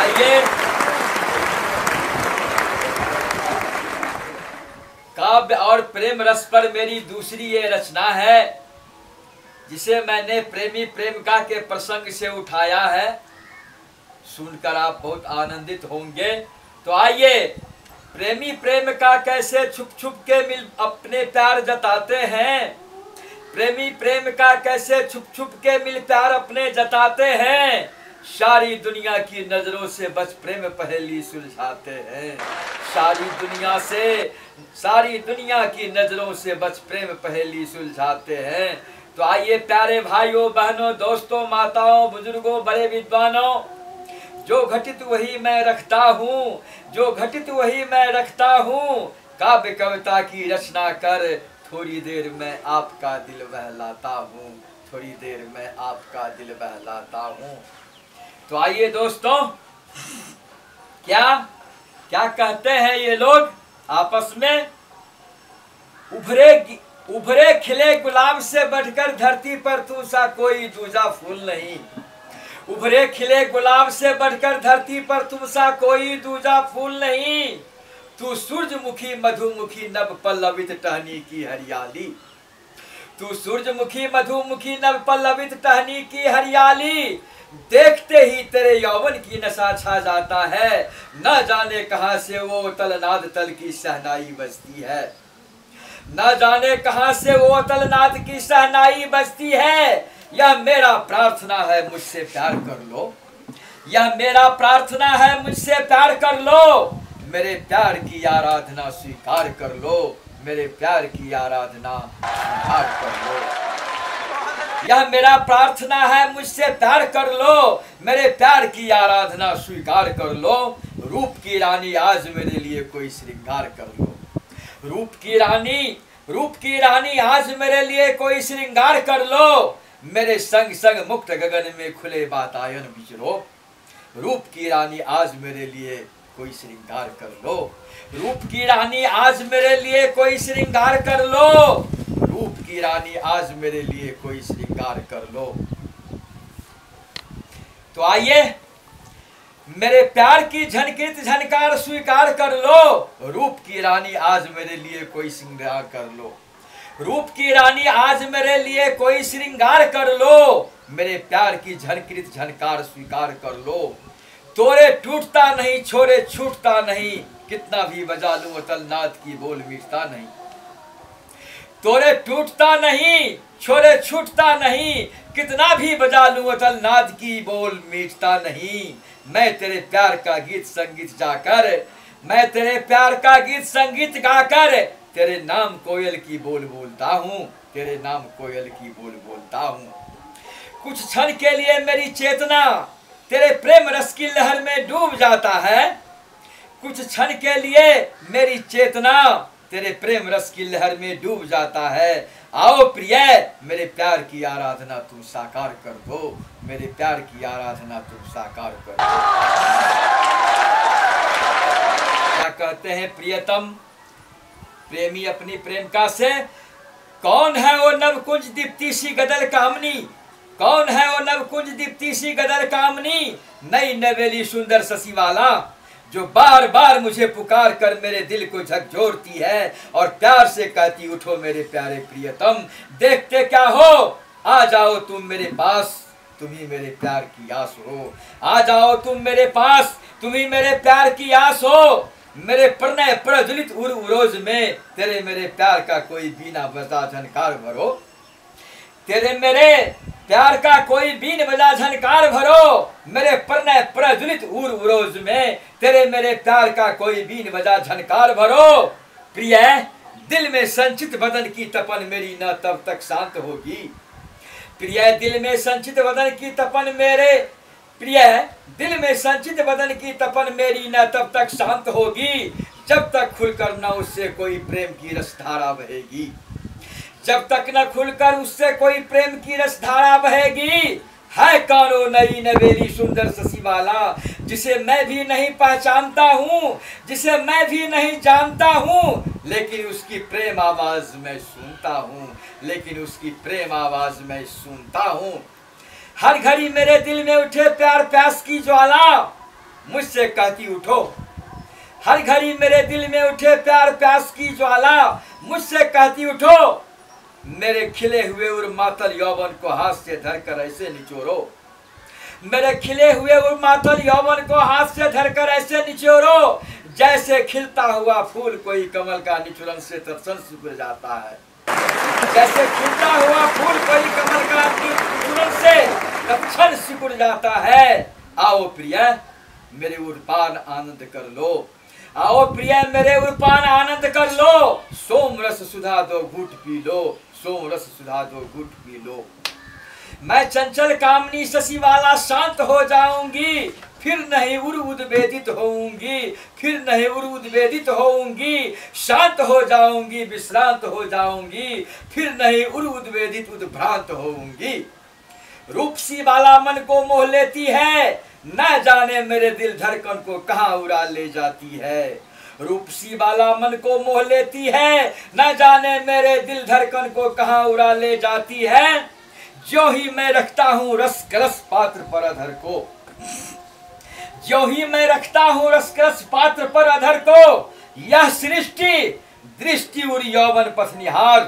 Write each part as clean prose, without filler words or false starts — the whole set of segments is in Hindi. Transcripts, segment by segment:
आइए काव्य और प्रेम रस पर मेरी दूसरी ये रचना है, जिसे मैंने प्रेमी प्रेमिका के प्रसंग से उठाया है। सुनकर आप बहुत आनंदित होंगे। तो आइए, प्रेमी प्रेमिका कैसे छुप छुप के मिल अपने प्यार जताते हैं। प्रेमी प्रेमिका कैसे छुप छुप के मिल प्यार अपने जताते हैं। सारी दुनिया की नजरों से बच प्रेम पहेली सुलझाते हैं। सारी दुनिया की नजरों से बच प्रेम पहेली सुलझाते हैं। तो आइए प्यारे भाइयों बहनों दोस्तों माताओं बुजुर्गों बड़े विद्वानों, जो घटित वही मैं रखता हूँ, जो घटित वही मैं रखता हूँ। काव्य कविता की रचना कर थोड़ी देर में आपका दिल बहलाता हूँ, थोड़ी देर में आपका दिल बहलाता हूँ। तो आइए दोस्तों, क्या क्या कहते हैं ये लोग आपस में। उभरे खिले गुलाब से बढ़कर धरती पर तू सा कोई दूजा फूल नहीं। उभरे खिले गुलाब से बढ़कर धरती पर तुम सा कोई दूजा फूल नहीं। तू सूरजमुखी मधुमुखी नभ पल्लवित टहनी की हरियाली। तू सूरजमुखी मधुमुखी नभ पल्लवित टहनी की हरियाली। देखते ही तेरे यौवन की नशा छा जाता है। न जाने कहां से वो तलनाद तल की सहनाई बजती है। न जाने कहां से वो तलनाद की सहनाई बजती है। यह मेरा प्रार्थना है मुझसे प्यार कर लो। यह मेरा प्रार्थना है मुझसे प्यार कर लो। मेरे प्यार की आराधना स्वीकार कर लो। मेरे प्यार की आराधना स्वीकार कर लो। यह मेरा प्रार्थना है मुझसे प्यार कर लो। मेरे प्यार की आराधना स्वीकार कर लो। रूप की रानी आज मेरे लिए कोई श्रृंगार कर लो। रूप की रानी आज मेरे लिए कोई श्रृंगार कर लो। मेरे संग संग मुक्त गगन में खुले बातायन विचरो। रूप की रानी आज मेरे लिए कोई श्रृंगार कर लो। रूप की रानी आज मेरे लिए कोई श्रृंगार कर लो। रूप की रानी आज मेरे लिए कोई श्रृंगार कर लो। तो आइए, मेरे प्यार की झनकृत झनकार स्वीकार कर लो। रूप की रानी आज मेरे लिए कोई श्रृंगार कर लो। रूप की रानी आज मेरे लिए कोई श्रृंगार कर लो। मेरे प्यार की झनकृत झनकार स्वीकार कर लो। तोरे टूटता नहीं छोरे छूटता नहीं। कितना भी बजा लूं अतल नाद की बोल मिटता नहीं। तोरे टूटता नहीं छोरे छूटता नहीं। कितना भी बजा लूं अतल नाद की बोल मिटता नहीं। मैं तेरे प्यार का गीत संगीत जाकर, मैं तेरे प्यार का गीत संगीत गाकर तेरे नाम कोयल की बोल बोलता हूँ। तेरे नाम कोयल की बोल बोलता हूँ। कुछ क्षण के लिए मेरी चेतना तेरे प्रेम रस की लहर में डूब जाता है। कुछ क्षण के लिए मेरी चेतना तेरे प्रेम रस की लहर में डूब जाता है। आओ प्रिय, मेरे प्यार की आराधना तू साकार कर दो। मेरे प्यार की आराधना तू साकार कर दो। क्या कहते हैं प्रियतम प्रेमी अपनी प्रेमिका से। कौन है वो नवकुंज दीप्ति सी गदल कामनी। कौन है वो नवकुंज दीप्ति सी गदल कामनी। नई नवेली सुंदर शशि वाला, जो बार बार मुझे पुकार कर मेरे दिल को झकझोरती है और प्यार से कहती उठो मेरे प्यारे प्रियतम। देखते क्या हो, आ जाओ तुम मेरे पास, तुम ही मेरे प्यार की आस हो। आ जाओ तुम मेरे पास, तुम ही मेरे प्यार की आस हो। मेरे प्रणय प्रज्वलित उरोज में तेरे मेरे प्यार का कोई बीना बजा झनकार भरो। तेरे मेरे प्यार का कोई बीन बजा झनकार भरो। मेरे प्रणय प्रज्वलित उरोज में तेरे मेरे प्यार का कोई बीन बजा झनकार भरो। प्रिय, दिल में संचित बदन की तपन मेरी न तब तक शांत होगी। प्रिय, दिल में संचित बदन की तपन मेरे प्रिय, दिल में संचित बदन की तपन मेरी न तब तक शांत होगी जब तक खुलकर न उससे कोई प्रेम की रसधारा बहेगी। जब तक न खुलकर उससे कोई प्रेम की रसधारा बहेगी। है कानो नई नवेली सुंदर शशि वाला, जिसे मैं भी नहीं पहचानता हूँ, जिसे मैं भी नहीं जानता हूँ, लेकिन उसकी प्रेम आवाज मैं सुनता हूँ, लेकिन उसकी प्रेम आवाज मैं सुनता हूँ। हर घड़ी मेरे दिल में उठे प्यार प्यास की ज्वाला, मुझसे कहती उठो। हर घड़ी मेरे दिल में उठे प्यार प्यास की ज्वाला, मुझसे कहती उठो। मेरे खिले हुए और मातल यौवन को हाथ से धरकर ऐसे निचोरो। मेरे खिले हुए और मातल यौवन को हाथ से धरकर ऐसे निचोरो, जैसे खिलता हुआ फूल कोई कमल का निचुरन से तत्क्षण सिकुड़ जाता है। जैसे खिलता हुआ फूल कोई कमल का निचुरन से तत्क्षण सिकुड़ जाता है। आओ प्रिय मेरे उर्पान आनंद कर लो। आओ प्रिय मेरे उर्पान आनंद कर लो। सोम रस सुधा दो घूट पी लो। सोम रस सुधा दो घूट पी लो। मैं चंचल कामनी शशि वाला शांत हो जाऊंगी, फिर नहीं उर उद्वेदित होऊंगी। फिर नहीं उर उद्वेदित होऊंगी, शांत हो जाऊंगी, विश्रांत हो जाऊंगी। फिर नहीं उर उद्वेदित उद्भ्रांत होऊंगी। रूपसी वाला मन को मोह लेती है, न जाने मेरे दिल धड़कन को कहाँ उड़ा ले जाती है। रूपसी वाला मन को मोह लेती है, न जाने मेरे दिल धड़कन को कहाँ उड़ा ले जाती है। जो ही मैं रखता हूँ रस कलश पात्र पर अधर को, जो ही मैं रखता हूँ रस कलश पात्र पर अधर को, यह सृष्टि दृष्टि और यौवन पथ निहार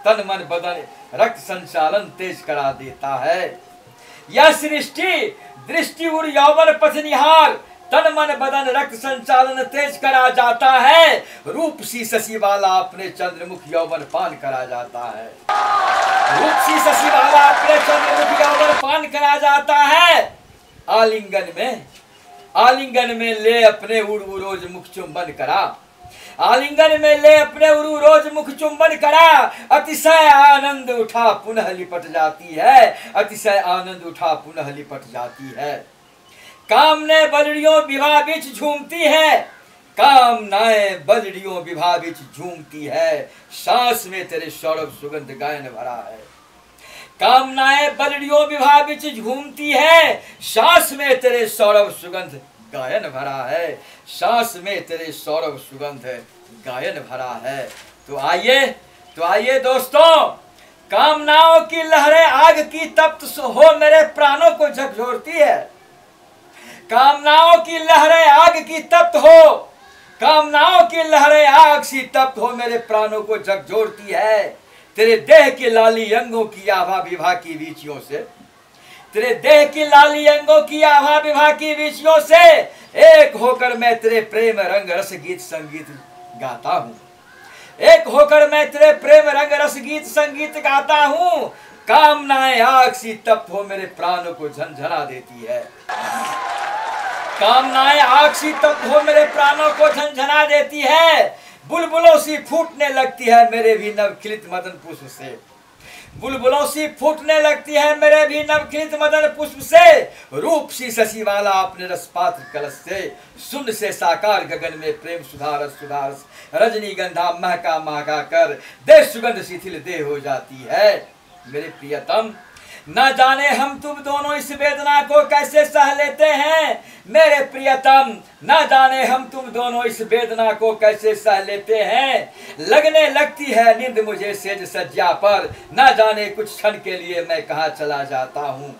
तन मन बदन रक्त संचालन तेज करा देता है। यह सृष्टि दृष्टि और यौवन पथ निहार तन मन बदन रक्त संचालन तेज करा जाता है। रूप सी शशि वाला अपने चंद्रमुख यौवन पान करा जाता है। रूप सी शशि वाला अपने चंद्रमुख यौवन पान करा जाता है। आलिंगन में ले अपने उड़ू रोज मुख चुंबन करा। आलिंगन में ले अपने उड़ू रोज मुख चुंबन करा। अतिशय आनंद उठा पुनः लिपट जाती है। अतिशय आनंद उठा पुनः लिपट जाती है। कामने बलड़ियों विवाह बीच झूमती है। कामनाएं बलड़ियों विवाह बीच झूमती है। सांस में तेरे सौरभ सुगंध गायन भरा है। कामनाएं बलड़ियों विवाह बीच झूमती है। सांस में तेरे सौरभ सुगंध गायन भरा है। सांस में तेरे सौरभ सुगंध गायन भरा है। तो आइए दोस्तों, कामनाओं की लहरें आग की तप्त हो मेरे प्राणों को झकझोरती है। कामनाओं की लहरें आग की तप्त हो, कामनाओं की लहरें आग सी तप्त हो मेरे प्राणों को झकझोरती है। तेरे देह की लाली अंगों की आभा विभा की वीचियों से, तेरे देह की लाली अंगों की आभा विभा की वीचियों से एक होकर मैं तेरे प्रेम रंग रस गीत संगीत गाता हूँ। एक होकर मैं तेरे प्रेम रंग रस गीत संगीत गाता हूँ। कामनाएं आग सी तप्त हो मेरे प्राणों को झंझना देती है। कामनाएं आग सी तप्त हो मेरे प्राणों को झंझना देती है। बुलबुलों सी फूटने लगती है मेरे भी नवखिलित मदन पुष्प से। बुलबुलों सी फूटने लगती है मेरे भी नवखिलित मदन पुष्प से। रूप सी शशि वाला अपने रसपात्र कलश से, सुन से साकार गगन में प्रेम सुधारस रजनीगंधा महका महका कर दे सुगंध शिथिल दे हो जाती है। मेरे प्रियतम, न जाने हम तुम दोनों इस वेदना को कैसे सह लेते हैं। मेरे प्रियतम, न जाने हम तुम दोनों इस वेदना को कैसे सह लेते हैं। लगने लगती है नींद मुझे सेज सज्जा पर, न जाने कुछ क्षण के लिए मैं कहाँ चला जाता हूँ।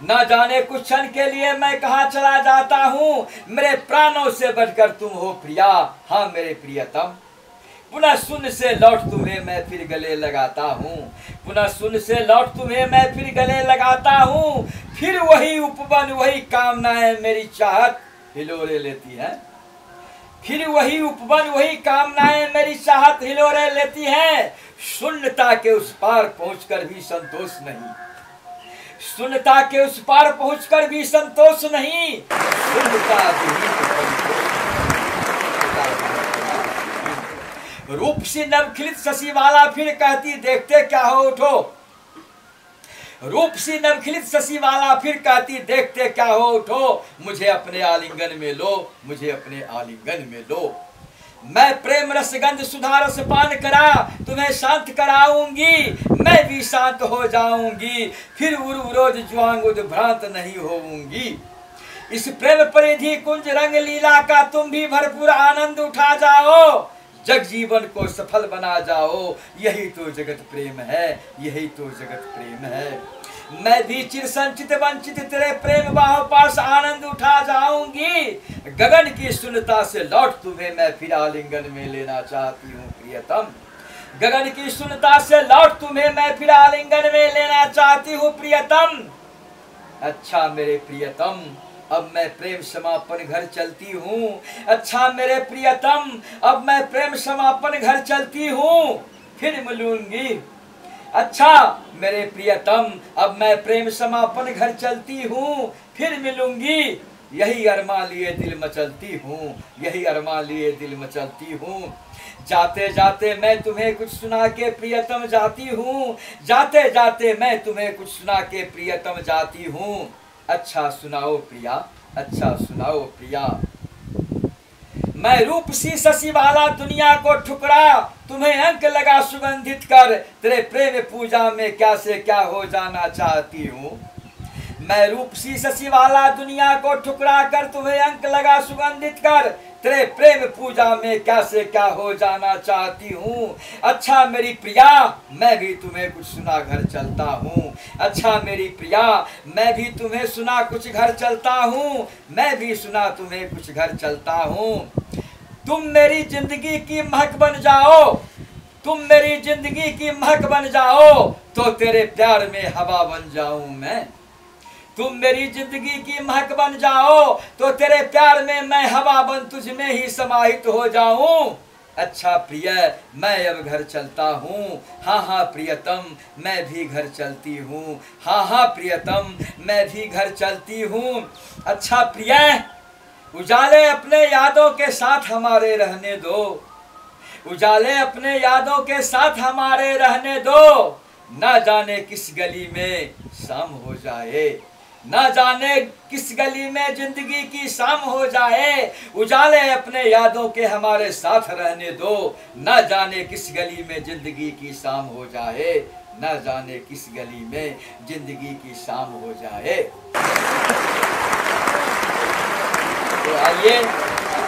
न जाने कुछ क्षण के लिए मैं कहाँ चला जाता हूँ। मेरे प्राणों से बढ़कर तुम हो प्रिया, हाँ मेरे प्रियतम। पुनः सुन से लौट तुम्हें मैं फिर गले लगाता हूँ। पुनः सुन से लौट तुम्हें मैं फिर गले लगाता हूँ। फिर वही उपवन वही कामनाएं मेरी चाहत हिलोरे लेती है। फिर वही उपवन वही कामनाएं मेरी चाहत हिलोरे लेती हैं। शून्यता के उस पार पहुंचकर भी संतोष नहीं। शून्यता के उस पार पहुंचकर भी संतोष नहीं। रूप सी नवखिलित शशि वाला फिर कहती देखते क्या हो उठो। रूप सी नवखिलित शशि वाला फिर कहती देखते क्या हो उठो। मुझे अपने आलिंगन में लो, मुझे अपने आलिंगन में लो। मैं प्रेम रसगंध सुधा रस पान करा तुम्हें शांत कराऊंगी। मैं भी शांत हो जाऊंगी, फिर रोज जुआंग उद्भ्रांत नहीं होऊंगी। इस प्रेम परिधि कुंज रंग लीला का तुम भी भरपूर आनंद उठा जाओ। जग जीवन को सफल बना जाओ। यही तो जगत प्रेम है, यही तो जगत प्रेम है। मैं भी चिर संचित वंचित तेरे प्रेम बाहों पास आनंद उठा जाऊंगी। गगन की शून्यता से लौट तुम्हें मैं फिर आलिंगन में लेना चाहती हूँ प्रियतम। गगन की शून्यता से लौट तुम्हें मैं फिर आलिंगन में लेना चाहती हूँ प्रियतम। अच्छा मेरे प्रियतम, अब मैं प्रेम समापन घर चलती हूँ। अच्छा मेरे प्रियतम, अब मैं प्रेम समापन घर चलती हूँ, फिर मिलूंगी। अच्छा मेरे प्रियतम, अब मैं प्रेम समापन घर चलती हूँ, फिर मिलूंगी। यही अरमा लिए दिल मचलती हूँ, यही अरमा लिए दिल मचलती हूँ। जाते जाते मैं तुम्हें कुछ सुना के प्रियतम जाती हूँ, जाते जाते मैं तुम्हें कुछ सुना के प्रियतम जाती हूँ। अच्छा सुनाओ प्रिया, अच्छा सुनाओ प्रिया। मैं रूप सी शशि वाला दुनिया को ठुकरा, तुम्हें अंक लगा सुगंधित कर, तेरे प्रेम पूजा में क्या से क्या हो जाना चाहती हूँ। मैं रूप सी शशि वाला दुनिया को ठुकरा कर, तुम्हें अंक लगा सुगंधित कर, तेरे प्रेम पूजा में क्या से क्या हो जाना चाहती हूँ। अच्छा मेरी प्रिया, मैं भी तुम्हें कुछ सुना घर चलता हूँ। अच्छा मेरी प्रिया, मैं भी तुम्हें सुना कुछ घर चलता हूँ, मैं भी सुना तुम्हें कुछ घर चलता हूँ। तुम मेरी जिंदगी की महक बन जाओ, तुम मेरी जिंदगी की महक बन जाओ, तो तेरे प्यार में हवा बन जाऊं मैं। तुम मेरी जिंदगी की महक बन जाओ, तो तेरे प्यार में मैं हवा बन तुझ में ही समाहित हो जाऊं। अच्छा प्रिय, मैं अब घर चलता हूँ। हाँ हाँ प्रियतम, मैं भी घर चलती हूँ। हाँ हाँ प्रियतम, मैं भी घर चलती हूँ। अच्छा प्रिय, उजाले अपने यादों के साथ हमारे रहने दो, उजाले अपने यादों के साथ हमारे रहने दो। ना जाने किस गली में शाम हो जाए, ना जाने किस गली में जिंदगी की शाम हो जाए। उजाले अपने यादों के हमारे साथ रहने दो, ना जाने किस गली में जिंदगी की शाम हो जाए, ना जाने किस गली में जिंदगी की शाम हो जाए। तो आइए,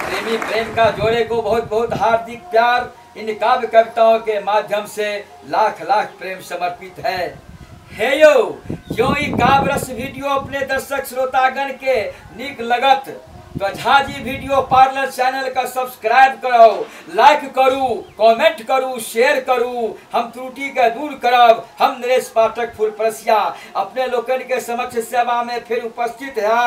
प्रेमी प्रेम का जोड़े को बहुत बहुत हार्दिक प्यार। इन काव्य कविताओं के माध्यम से लाख लाख प्रेम समर्पित है। हे यो, जो ई काव्य रस वीडियो अपने दर्शक श्रोतागण के निक लगत तो झाजी वीडियो पार्लर चैनल का सब्सक्राइब करो, लाइक करू, कमेंट करू, शेयर करू। हम त्रुटि के दूर करब। हम नरेश पाठक फुलप्रसिया अपने लोकन के समक्ष सेवा में फिर उपस्थित है।